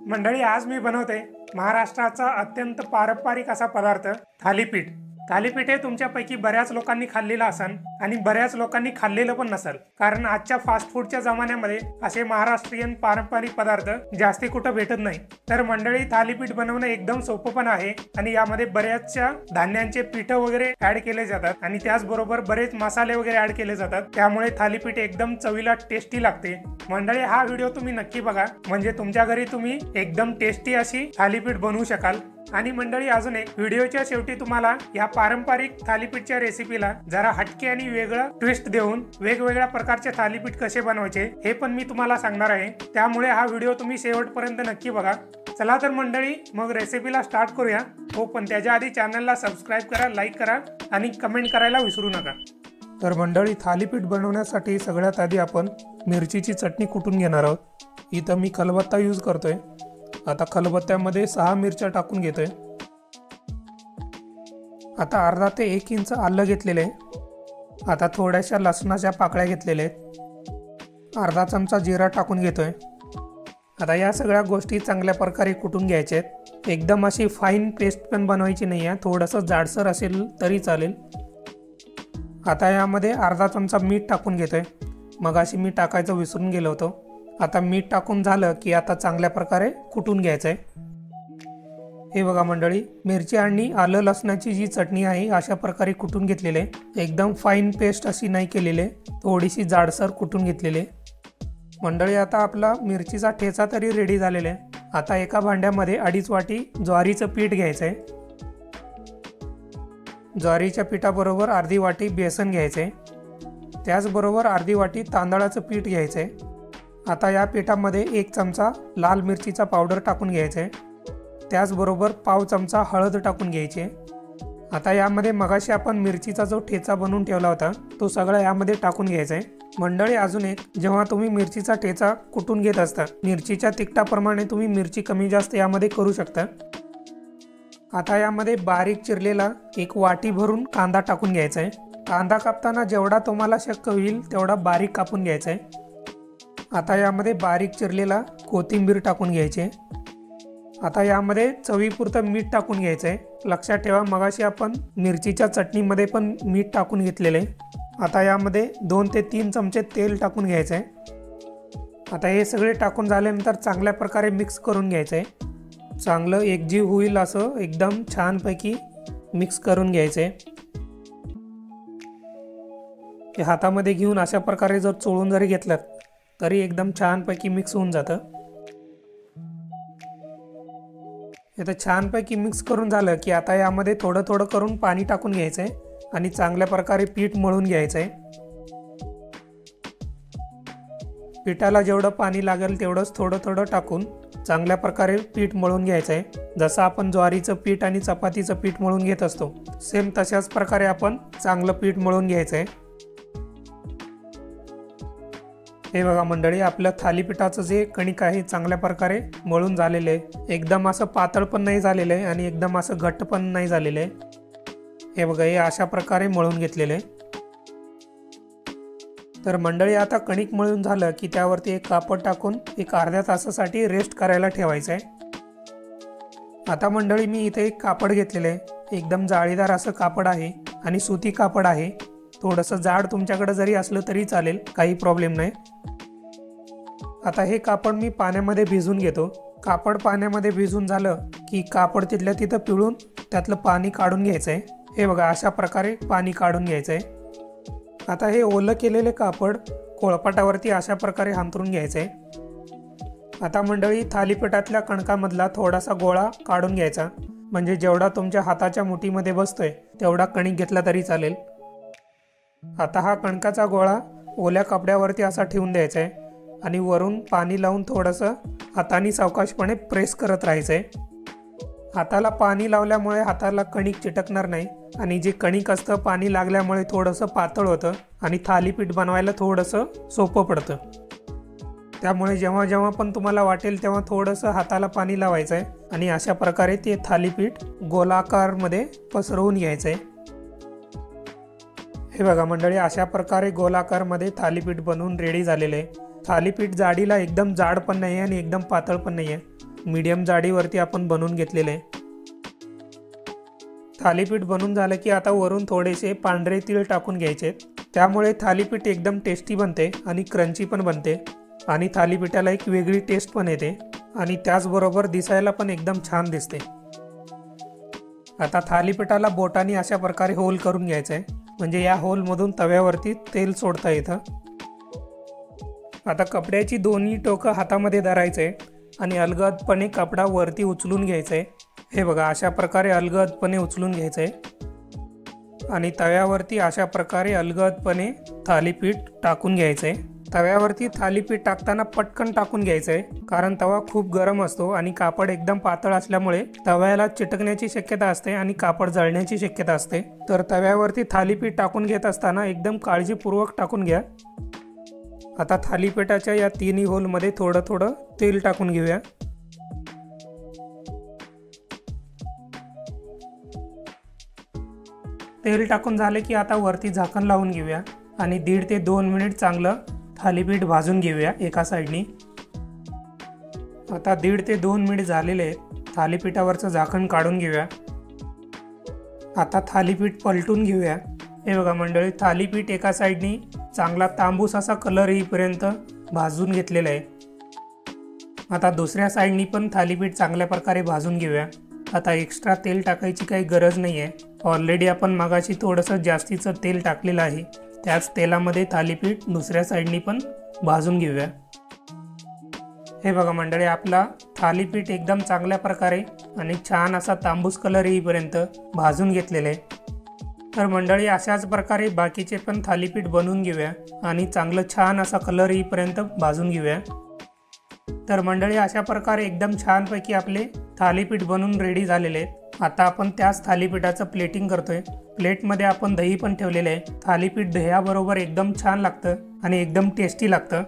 मंडळी, आज मी बनवते महाराष्ट्राचा अत्यंत पारंपरिक असा पदार्थ थालीपीठ। थालीपीठ हे तुमच्यापैकी बऱ्याच लोकांनी खाल्लेलं असन आणि बऱ्याच लोकांनी खाल्लेलं पण नसेल, कारण आजच्या फास्ट फूडच्या जमान्यामध्ये असे महाराष्ट्रीयन पारंपरिक पदार्थ जास्ती कुठे भेटत नाही। तर मंडळी, थालीपीठ बनवणं एकदम सोपं पण आहे आणि यामध्ये बऱ्याचशा धान्यांचे पीठ वगैरे ऍड केले जातात आणि त्याचबरोबर बरेच मसाले वगैरे ऍड केले जातात, त्यामुळे थालीपीठ एकदम चवीला टेस्टी लागते। मंडळी, हा व्हिडिओ तुम्ही नक्की बघा, म्हणजे तुमच्या घरी तुम्ही एकदम टेस्टी अशी थालीपीठ बनवू शकाल। आणि मंडळी, अजून एक, व्हिडिओच्या शेवटी तुम्हाला या पारंपरिक थालीपीठच्या रेसिपीला जरा हटके आणि वेगळं ट्विस्ट देऊन वेगवेगळ्या प्रकारचे थालीपीठ कसे बनवायचे हे पण मी तुम्हाला सांगणार आहे, त्यामुळे हा व्हिडिओ तुम्ही शेवटपर्यंत नक्की बघा। चला तर मंडळी, मग रेसिपीला स्टार्ट करूया। हो, पण त्याच्या आधी चॅनलला सबस्क्राईब करा, लाईक करा आणि कमेंट करायला विसरू नका। तर मंडळी, थालीपीठ बनवण्यासाठी सगळ्यात आधी आपण मिरचीची चटणी कुटून घेणार आहोत। इथं मी खलबत्ता यूज करतोय। आता खलबत्त्यामध्ये 6 मिरच्या टाकून घेतोय। आता अर्धा ते 1 इंच आलं घेतलेले आहे। आता थोड्याशा लसणाच्या पाकळ्या घेतलेल्या आहेत। अर्धा चमचा जिरा टाकून घेतोय। आता या सगळ्या गोष्टी चांगल्या प्रकारे कुटून घ्यायच्या आहेत। एकदम अशी फाईन पेस्ट पण बनवायची नाही आहे, थोडंसं जाडसर असेल तरी चालेल। आता यामध्ये अर्धा चमचा मीठ टाकून घेतोय। मगाशी मी टाकायचं विसरून गेलो होतो। आता मीठ टाकून झालं की आता चांगल्या प्रकारे कुटून घ्यायचं आहे। हे बघा मंडळी, मिरची आणि आलं लसणाची जी चटणी आहे अशा प्रकारे कुटून घेतलेली आहे। एकदम फाईन पेस्ट अशी नाही केलेली आहे, थोडीशी जाडसर कुटून घेतलेली आहे। मंडळी, आता आपला मिरचीचा ठेचा तरी रेडी झालेला आहे। आता एका भांड्यामध्ये 2.5 वाटी ज्वारीचं पीठ घ्यायचं आहे। ज्वारीच्या पिठाबरोबर अर्धी वाटी बेसन घ्यायचं आहे। त्याचबरोबर अर्धी वाटी तांदळाचं पीठ घ्यायचं आहे। आता या पिठामध्ये 1 चमचा लाल मिरचीचा पावडर टाकून घ्यायचा आहे। त्याचबरोबर पाव चमचा हळद टाकून घ्यायची आहे। आता यामध्ये मगाशी आपण मिरचीचा जो ठेचा बनवून ठेवला होता तो सगळा यामध्ये टाकून घ्यायचा आहे। मंडळी, अजून एक, जेव्हा तुम्ही मिरचीचा ठेचा कुटून घेत असता, मिरचीच्या तिखटाप्रमाणे तुम्ही मिरची कमी जास्त यामध्ये करू शकता। आता यामध्ये बारीक चिरलेला 1 वाटी भरून कांदा टाकून घ्यायचा आहे। कांदा कापताना जेवढा तुम्हाला शक्य होईल तेवढा बारीक कापून घ्यायचा आहे। आता यामध्ये बारीक चिरलेला कोथिंबीर टाकून घ्यायची आहे। आता यामध्ये चवीपुरतं मीठ टाकून घ्यायचं आहे। लक्षात ठेवा, मगाशी आपण मिरचीच्या चटणीमध्ये पण मीठ टाकून घेतलेलं आहे। आता यामध्ये 2 ते 3 चमचे तेल टाकून घ्यायचं आहे। आता हे सगळे टाकून झाल्यानंतर चांगल्या प्रकारे मिक्स करून घ्यायचं आहे। चांगलं एकजीव होईल असं एकदम छानपैकी मिक्स करून घ्यायचं आहे। हे हातामध्ये घेऊन अशा प्रकारे जर चोळून जरी घेतलं तरी एकदम छानपैकी मिक्स होऊन जातं। आता छानपैकी मिक्स करून झालं की आता यामध्ये थोडं थोडं करून पाणी टाकून घ्यायचं आहे आणि चांगल्या प्रकारे पीठ मळून घ्यायचं आहे। पिठाला जेवढं पाणी लागेल तेवढंच थोडं थोडं टाकून चांगल्या प्रकारे पीठ मळून घ्यायचं आहे। जसं आपण ज्वारीचं पीठ आणि चपातीचं पीठ मळून घेत असतो, सेम तशाच प्रकारे आपण चांगलं पीठ मळून घ्यायचं आहे। हे बघा मंडळी, आपल्या थालीपीठाचं जे कणिक आहे चांगल्या प्रकारे मळून झालेलं आहे। एकदम असं पातळ पण नाही झालेलं आहे आणि एकदम असं घट्ट पण नाही झालेलं आहे। हे बघा, हे अशा प्रकारे मळून घेतलेलं आहे। तर मंडळी, आता कणिक मळून झालं की त्यावरती एक कापड टाकून एक अर्ध्या तासासाठी रेस्ट करायला ठेवायचं आहे। आता मंडळी, मी इथे एक कापड घेतलेलं आहे। एकदम जाळीदार असं कापड आहे आणि सुती कापड आहे। थोडंसं जाड तुमच्याकडे जरी असलं तरी चालेल, काही प्रॉब्लेम नाही। आता हे कापड मी पाण्यामध्ये भिजून घेतो। कापड पाण्यामध्ये भिजून झालं की कापड तिथल्या तिथं पिळून त्यातलं पाणी काढून घ्यायचं आहे। हे बघा, अशा प्रकारे पाणी काढून घ्यायचं आहे। आता हे ओलं केलेले कापड पोळपाटावरती अशा प्रकारे हांतरून घ्यायचं आहे। आता मंडळी, थालीपीठातल्या कणकामधला थोडासा गोळा काढून घ्यायचा, म्हणजे जेवढा तुमच्या हाताच्या मुठीमध्ये बसतोय तेवढा कणिक घेतला तरी चालेल। आता हा कणकाचा गोळा ओल्या कपड्यावरती असा ठेवून द्यायचा आहे आणि वरून पाणी लावून थोडंसं हाताने सावकाशपणे प्रेस करत राहायचं आहे। हाताला पाणी लावल्यामुळे हाताला कणिक चिटकणार नाही आणि जे कणिक असतं पाणी लागल्यामुळे थोडंसं पातळ होतं आणि थालीपीठ बनवायला थोडंसं सोपं पडतं। त्यामुळे जेव्हा जेव्हा पण तुम्हाला वाटेल तेव्हा थोडंसं हाताला पाणी लावायचं आहे आणि अशा प्रकारे ते थालीपीठ गोलाकारमध्ये पसरवून घ्यायचं आहे। हे बघा मंडळी, अशा प्रकारे गोलाकारमध्ये थालीपीठ बनवून रेडी झालेले आहे। थालीपीठ जाडीला एकदम जाड पण नाही आणि एकदम पातळ पण नाही आहे, मीडियम जाडीवरती आपण बनवून घेतलेलं आहे। थालीपीठ बनून झालं की आता वरून थोडेसे पांढरे तीळ टाकून घ्यायचे, त्यामुळे थालीपीठ एकदम टेस्टी बनते आणि क्रंची पण बनते आणि थालीपीठाला एक वेगळी टेस्ट पण येते आणि त्याचबरोबर दिसायला पण एकदम छान दिसते। आता थालीपीठाला बोटाने अशा प्रकारे होल करून घ्यायचं आहे, म्हणजे या होलमधून तव्यावरती तेल सोडता येतं। आता कपड्याची दोन्ही टोकं हातामध्ये धरायचे आणि अलगदपणे कपडा वरती उचलून घ्यायचा आहे। हे बघा, अशा प्रकारे अलगदपणे उचलून घ्यायचं आहे आणि तव्यावरती अशा प्रकारे अलगदपणे थालीपीठ टाकून घ्यायचं आहे। तव्यावरती थालीपीठ टाकताना पटकन टाकून घ्यायचं आहे, कारण तवा खूप गरम असतो आणि कापड एकदम पातळ असल्यामुळे तव्याला चिटकण्याची शक्यता असते आणि कापड जळण्याची शक्यता असते। तर तव्यावरती थालीपीठ टाकून घेत असताना एकदम काळजीपूर्वक टाकून घ्या। आता थालीपीठाच्या या तिन्ही होलमध्ये थोडं थोडं तेल टाकून घेऊया। तेल टाकून झाले की आता वरती झाकण लावून घेऊया आणि 1.5 ते 2 मिनिट चांगलं थालीपीठ भाजून घेऊया एका साईडनी। आता 1.5 ते 2 मिनिट झालेले आहेत। थालीपीठावरचं झाकण काढून घेऊया। आता थालीपीठ पलटून घेऊया। हे बघा मंडळी, थालीपीठ एका साईडनी चांगला तांबूस असा कलर येईपर्यंत भाजून घेतलेला आहे। आता दुसऱ्या साईडनी पण थालीपीठ चांगल्या प्रकारे भाजून घेऊया। आता एक्स्ट्रा तेल टाकायची काही गरज नाही आहे, ऑलरेडी आपण मगाशी थोडंसं जास्तीचं तेल टाकलेलं आहे। त्याच तेलामध्ये थालीपीठ दुसऱ्या साईडनी पण भाजून घेऊया। हे बघा मंडळी, आपला थालीपीठ एकदम चांगल्या प्रकारे आणि छान असा तांबूस कलर येईपर्यंत भाजून घेतलेले आहे। तर मंडळी, अशाच प्रकारे बाकीचे पण थालीपीठ बनवून घेऊया आणि चांगलं छान असा कलर येईपर्यंत भाजून घेऊया। तर मंडळी, अशा प्रकारे एकदम छानपैकी आपले थालीपीठ बनवून रेडी झालेले आहेत। आता आपण त्याच थालीपीठाचं प्लेटिंग करतोय। प्लेटमध्ये आपण दही पण ठेवलेलं आहे। थालीपीठ दह्याबरोबर एकदम छान लागतं आणि एकदम टेस्टी लागतं।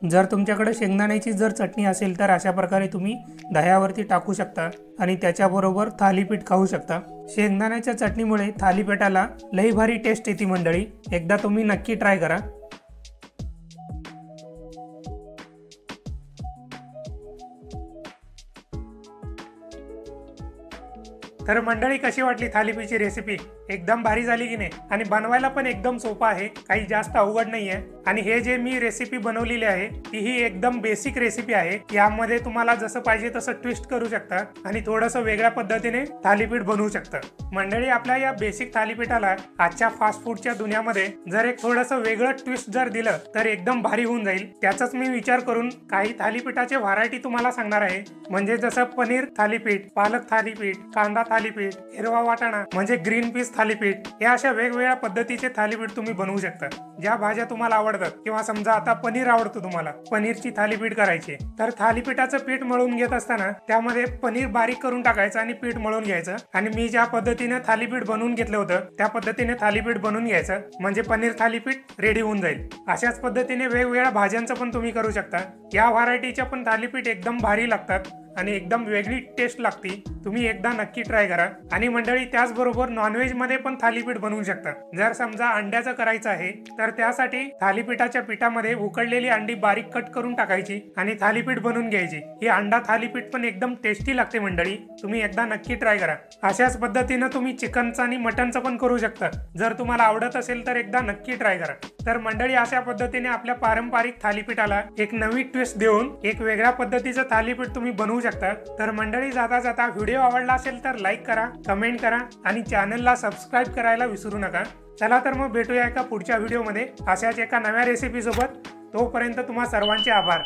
जर तुमच्याकडे शेंगदाण्याची जर चटणी असेल तर अशा प्रकारे तुम्ही दह्यावरती टाकू शकता आणि त्याच्याबरोबर थालीपीठ खाऊ शकता। शेंगदाण्याच्या चटणीमुळे थालीपीठाला लई भारी टेस्ट येते मंडळी, एकदा तुम्ही नक्की ट्राय करा। तर मंडळी, कशी वाटली थालीपीठची रेसिपी? एकदम भारी झाली की नाही? आणि बनवायला पण एकदम सोपा आहे, काही जास्त अवघड नाही आहे। आणि हे जे मी रेसिपी बनवलेली आहे ती ही एकदम बेसिक रेसिपी आहे। यामध्ये तुम्हाला जसं पाहिजे तसं ट्विस्ट करू शकता आणि थोडंसं वेगळ्या पद्धतीने थालीपीठ बनवू शकता। मंडळी, आपल्या या बेसिक थालीपीठाला आजच्या फास्ट फूडच्या दुनियामध्ये जर एक थोडंसं वेगळं ट्विस्ट जर दिलं तर एकदम भारी होऊन जाईल। त्याचाच मी विचार करून काही थालीपीठाचे व्हरायटी तुम्हाला सांगणार आहे, म्हणजे जसं पनीर थालीपीठ, पालक थालीपीठ, कांदा थालीपीठ, हिरवा वाटाणा म्हणजे ग्रीन पीस थालीपीठ, या अशा वेगवेगळ्या पद्धतीचे थालीपीठ तुम्ही बनवू शकता। ज्या भाज्या तुम्हाला आवडतात, किंवा समजा आता पनीर आवडतं तुम्हाला, पनीरची थालीपीठ करायची, तर थालीपीठाचं पीठ मळून घेत असताना त्यामध्ये पनीर बारीक करून टाकायचं आणि पीठ मळून घ्यायचं। आणि मी ज्या पद्धतीने थालीपीठ बनवून घेतलं होतं त्या पद्धतीने थालीपीठ बनवून घ्यायचं, म्हणजे पनीर थालीपीठ रेडी होऊन जाईल। अशाच पद्धतीने वेगवेगळ्या भाज्यांचं पण तुम्ही करू शकता। या व्हरायटीच्या पण थालीपीठ एकदम भारी लागतात आणि एकदम वेगळी टेस्ट लागते। तुम्ही एकदा नक्की ट्राय करा। आणि मंडळी, त्याचबरोबर नॉनव्हेज मध्ये पण थालीपीठ बनवू शकता। जर समजा अंड्याचं करायचं आहे तर त्यासाठी थालीपीठाच्या पिठामध्ये उकडलेली अंडी बारीक कट करून टाकायची आणि थालीपीठ बनवून घ्यायची। ही अंडा थालीपीठ पण एकदम टेस्टी लागते मंडळी, तुम्ही एकदा नक्की ट्राय करा। अशाच पद्धतीने तुम्ही चिकनचं आणि मटनचं पण करू शकता। जर तुम्हाला आवडत असेल तर एकदा नक्की ट्राय करा। तर मंडळी, अशा पद्धतीने आपल्या पारंपरिक थालीपीठाला एक नवी ट्विस्ट देऊन एक वेगळ्या पद्धतीचं थालीपीठ तुम्ही बनवू शकता। तर मंडळी, जाता जाता व्हिडिओ आवडला असेल तर लाईक करा, कमेंट करा आणि चॅनलला सबस्क्राईब करायला विसरू नका। चला तर मग भेटूया एका पुढच्या व्हिडिओमध्ये अशाच एका नव्या रेसिपी सोबत। तोपर्यंत तुम्हा सर्वांचे आभार।